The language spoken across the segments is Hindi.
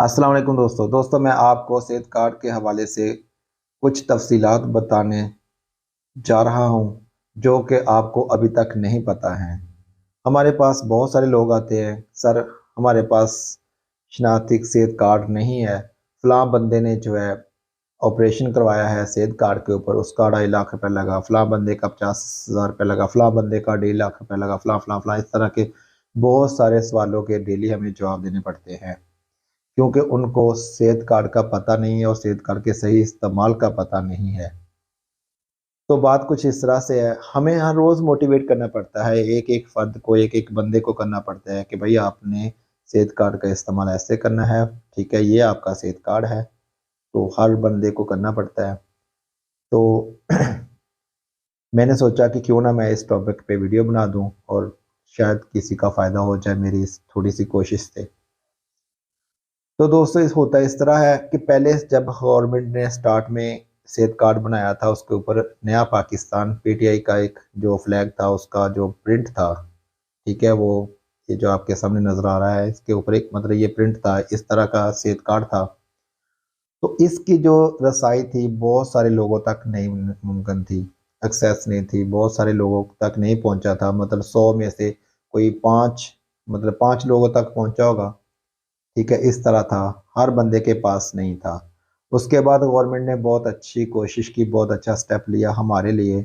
अस्सलाम वालेकुम दोस्तों मैं आपको सेहत कार्ड के हवाले से कुछ तफसीलात बताने जा रहा हूं जो कि आपको अभी तक नहीं पता है। हमारे पास बहुत सारे लोग आते हैं, सर हमारे पास शनाख्ती सेहत कार्ड नहीं है, फ़लाँ बंदे ने जो है ऑपरेशन करवाया है सेहत कार्ड के ऊपर, उसका 2.5 लाख रुपए लगा, फ़लाँ बंदे का 50,000 रुपये लगा, फ़लाँ बंदे का 1.5 लाख रुपए लगा, फ़लाँ फ़लाँ फ़लाँ इस तरह के बहुत सारे सवालों के डेली हमें जवाब देने पड़ते हैं, क्योंकि उनको सेहत कार्ड का पता नहीं है और सेहत कार्ड के सही इस्तेमाल का पता नहीं है। तो बात कुछ इस तरह से है, हमें हर रोज़ मोटिवेट करना पड़ता है, एक-एक फ़र्द को, एक-एक बंदे को करना पड़ता है कि भई आपने सेहत कार्ड का इस्तेमाल ऐसे करना है, ठीक है? ये आपका सेहत कार्ड है, तो हर बंदे को करना पड़ता है। तो मैंने सोचा कि क्यों ना मैं इस टॉपिक पे वीडियो बना दूँ और शायद किसी का फ़ायदा हो जाए मेरी इस थोड़ी-सी कोशिश से। तो दोस्तों इस होता इस तरह है कि पहले जब गवर्नमेंट ने स्टार्ट में सेहत कार्ड बनाया था, उसके ऊपर नया पाकिस्तान पीटीआई का एक जो फ्लैग था, उसका जो प्रिंट था, ठीक है? वो ये जो आपके सामने नज़र आ रहा है, इसके ऊपर एक मतलब ये प्रिंट था, इस तरह का सेहत कार्ड था। तो इसकी जो रसाई थी बहुत सारे लोगों तक नहीं मुमकिन थी, एक्सेस नहीं थी, बहुत सारे लोगों तक नहीं पहुँचा था, मतलब 100 में से कोई 5 मतलब 5 लोगों तक पहुँचा होगा। ठीक है, इस तरह था, हर बंदे के पास नहीं था। उसके बाद गवर्नमेंट ने बहुत अच्छी कोशिश की, बहुत अच्छा स्टेप लिया हमारे लिए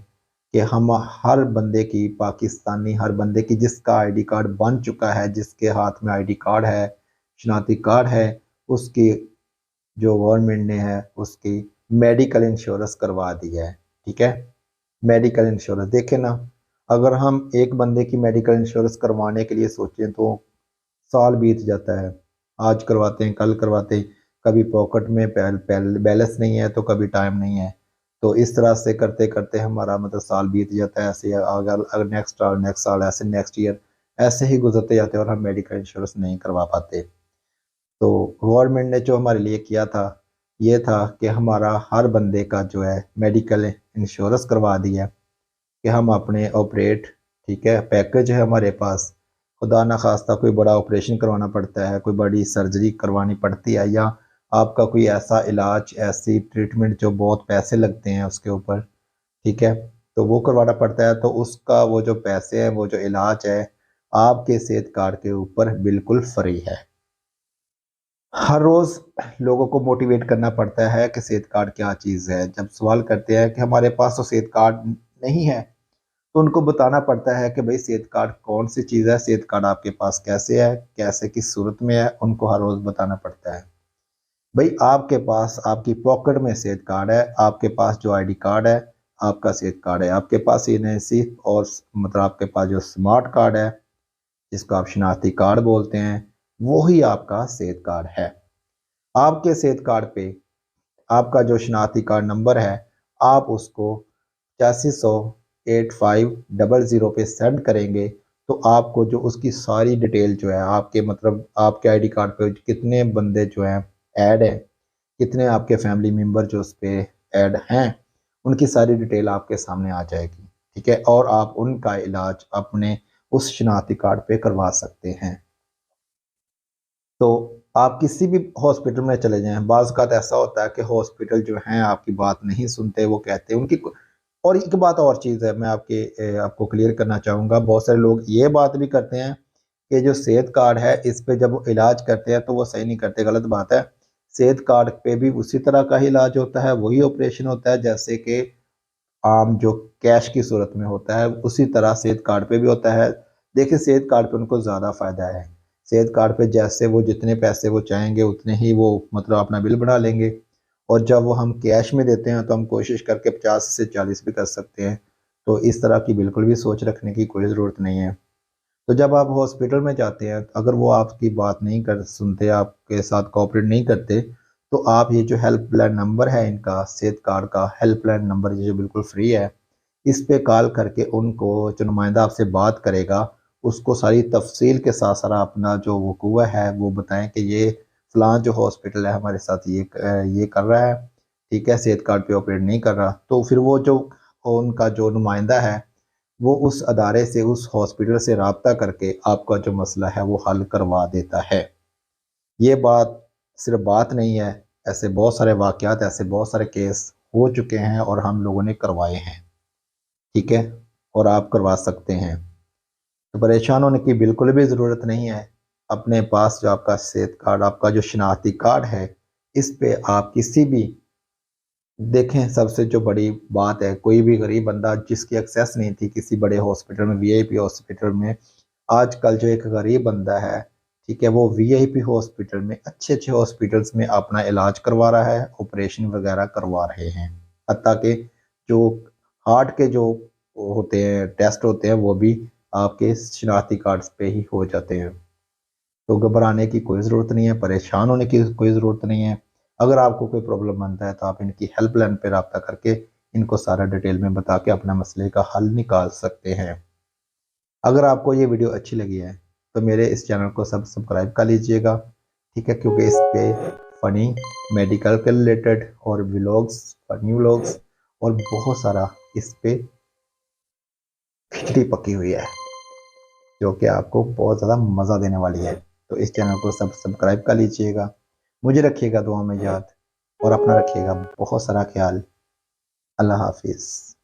कि हम हर बंदे की पाकिस्तानी हर बंदे की जिसका आईडी कार्ड बन चुका है, जिसके हाथ में आईडी कार्ड है, शनाख्ती कार्ड है, उसकी जो गवर्नमेंट ने है, उसकी मेडिकल इंश्योरेंस करवा दी है, ठीक है? मेडिकल इंश्योरेंस देखें ना, अगर हम एक बंदे की मेडिकल इंश्योरेंस करवाने के लिए सोचें तो साल बीत जाता है। आज करवाते हैं, कल करवाते हैं, कभी पॉकेट में बैलेंस नहीं है तो कभी टाइम नहीं है। तो इस तरह से करते-करते हमारा मतलब साल बीत जाता है, ऐसे अगर अगर नेक्स्ट साल ऐसे नेक्स्ट ईयर ऐसे ही गुज़रते जाते हैं और हम मेडिकल इंश्योरेंस नहीं करवा पाते। तो गवर्नमेंट ने जो हमारे लिए किया था, ये था कि हमारा हर बंदे का जो है मेडिकल इंश्योरेंस करवा दिया कि हम अपने ऑपरेट, ठीक है, पैकेज है हमारे पास, खुदा ना खास्ता कोई बड़ा ऑपरेशन करवाना पड़ता है, कोई बड़ी सर्जरी करवानी पड़ती है या आपका कोई ऐसा इलाज, ऐसी ट्रीटमेंट जो बहुत पैसे लगते हैं उसके ऊपर, ठीक है? तो वो करवाना पड़ता है, तो उसका वो जो पैसे हैं, वो जो इलाज है, आपके सेहत कार्ड के ऊपर बिल्कुल फ्री है। हर रोज़ लोगों को मोटिवेट करना पड़ता है कि सेहत कार्ड क्या चीज़ है। जब सवाल करते हैं कि हमारे पास तो सेहत कार्ड नहीं है, तो उनको बताना पड़ता है कि भई सेहत कार्ड कौन-सी चीज़ है, सेहत कार्ड आपके पास कैसे है, कैसे किस सूरत में है, उनको हर रोज़ बताना पड़ता है। भई आपके पास आपकी पॉकेट में सेहत कार्ड है, आपके पास जो आईडी कार्ड है, आपका सेहत कार्ड है, आपके पास एनआईसी और मतलब आपके पास जो स्मार्ट कार्ड है, जिसको आप शनाख्ती कार्ड बोलते हैं, वो ही आपका सेहत कार्ड है। आपके सेहत कार्ड पे आपका जो शनाख्ती कार्ड नंबर है, आप उसको 8500 8500 पे सेंड करेंगे, तो आपको जो उसकी सारी डिटेल जो है आपके मतलब आपके आईडी कार्ड पे कितने बंदे जो हैं ऐड हैं, कितने आपके फैमिली मेंबर जो उस पे ऐड हैं, उनकी सारी डिटेल आपके सामने आ जाएगी, ठीक है? और आप उनका इलाज अपने उस शनाख्ती कार्ड पे करवा सकते हैं। तो आप किसी भी हॉस्पिटल में चले जाएँ, बाज़ औक़ात ऐसा होता है कि हॉस्पिटल जो हैं आपकी बात नहीं सुनते, वो कहते हैं उनकी और एक बात और चीज़ है मैं आपको क्लियर करना चाहूँगा, बहुत सारे लोग ये बात भी करते हैं कि जो सेहत कार्ड है, इस पे जब वो इलाज करते हैं तो वो सही नहीं करते, गलत बात है। सेहत कार्ड पे भी उसी तरह का ही इलाज होता है, वही ऑपरेशन होता है जैसे कि आम जो कैश की सूरत में होता है, उसी तरह सेहत कार्ड पे भी होता है। देखिए सेहत कार्ड पे उनको ज़्यादा फ़ायदा है। सेहत कार्ड पे जैसे वो जितने पैसे वो चाहेंगे उतने ही वो मतलब अपना बिल बना लेंगे और जब वो हम कैश में देते हैं तो हम कोशिश करके 50 से 40 भी कर सकते हैं। तो इस तरह की बिल्कुल भी सोच रखने की कोई ज़रूरत नहीं है। तो जब आप हॉस्पिटल में जाते हैं, अगर वो आपकी बात नहीं कर सुनते, आपके साथ कोऑपरेट नहीं करते, तो आप ये जो हेल्पलाइन नंबर है इनका, सेहत कार्ड का हेल्पलाइन नंबर ये जो बिल्कुल फ्री है, इस पे कॉल करके उनको जो नुमाइंदा आपसे बात करेगा, उसको सारी तफ़सील के साथ सारा अपना जो वक़ूआ है, वो बताएँ कि ये फ़लाँ जो हॉस्पिटल है हमारे साथ ये कर रहा है, ठीक है, सेहत कार्ड पे ऑपरेट नहीं कर रहा। तो फिर वो जो उनका जो नुमाइंदा है वो उस अदारे से, उस हॉस्पिटल से राब्ता करके आपका जो मसला है वो हल करवा देता है। ये बात सिर्फ बात नहीं है, ऐसे बहुत सारे वाक़यात, ऐसे बहुत सारे केस हो चुके हैं और हम लोगों ने करवाए हैं। ठीक है, और आप करवा सकते हैं। तो परेशान होने की बिल्कुल भी ज़रूरत नहीं है। अपने पास जो आपका सेहत कार्ड, आपका जो शनाख्ती कार्ड है, इस पे आप किसी भी, देखें सबसे जो बड़ी बात है, कोई भी गरीब बंदा जिसकी एक्सेस नहीं थी किसी बड़े हॉस्पिटल में, वीआईपी हॉस्पिटल में, आजकल जो एक गरीब बंदा है, ठीक है, वो वीआईपी हॉस्पिटल में, अच्छे अच्छे हॉस्पिटल्स में अपना इलाज करवा रहा है, ऑपरेशन वगैरह करवा रहे हैं। हत्ता कि जो हार्ट के जो होते हैं, टेस्ट होते हैं, वो भी आपके शनाख्ती कार्ड्स पे ही हो जाते हैं। तो घबराने की कोई ज़रूरत नहीं है, परेशान होने की कोई ज़रूरत नहीं है। अगर आपको कोई प्रॉब्लम बनता है तो आप इनकी हेल्पलाइन पे रब्ता करके इनको सारा डिटेल में बता के अपना मसले का हल निकाल सकते हैं। अगर आपको ये वीडियो अच्छी लगी है तो मेरे इस चैनल को सब्सक्राइब कर लीजिएगा, ठीक है, क्योंकि इस पे फ़नी, मेडिकल के रिलेटेड और व्लॉग्स, फ़नी व्लॉग्स और बहुत सारा इस पे खिचड़ी पकी हुई है, जो कि आपको बहुत ज़्यादा मज़ा देने वाली है। तो इस चैनल को सब्सक्राइब कर लीजिएगा। मुझे रखिएगा दुआ में याद और अपना रखिएगा बहुत सारा ख्याल। अल्लाह हाफिज़।